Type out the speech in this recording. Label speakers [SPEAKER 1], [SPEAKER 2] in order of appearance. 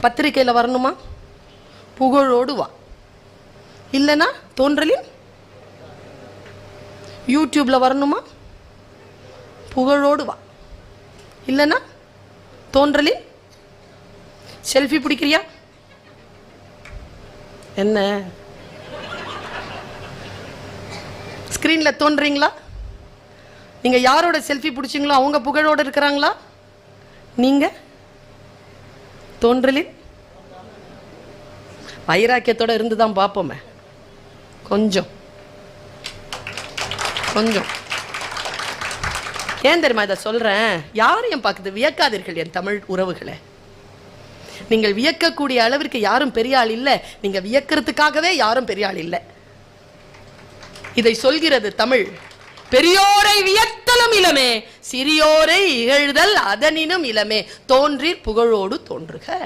[SPEAKER 1] பத்திரிக்கையில் வரணுமா? புகழோடு வா. இல்லைன்னா தோன்றலின் யூடியூப்ல வரணுமா? புகழோடு வா. இல்லைன்னா தோன்றலின் செல்ஃபி பிடிக்கிறியா? என்ன ஸ்கிரீன்ல தோன்றீங்களா? நீங்க யாரோட செல்ஃபி பிடிச்சிங்களோ அவங்க புகழோடு இருக்கிறாங்களா? நீங்க தோன்றலின் வைராக்கியத்தோட இருந்து தான் பார்ப்போமே. கொஞ்சம் கொஞ்சம் ஏன் தெரியுமா இதை சொல்றேன்? யாரையும் பார்க்குது வியக்காதீர்கள் என் தமிழ் உறவுகளை. நீங்கள் வியக்கக்கூடிய அளவிற்கு யாரும் பெரிய ஆள் இல்லை. நீங்க வியக்கிறதுக்காகவே யாரும் பெரிய ஆள் இல்லை. இதை சொல்கிறது தமிழ். பெரியோரை வியத்தலும் இளமே, சிறியோரை இகழ்தல் அதனினும் இளமே, தோன்றி புகழோடு தோன்றுக.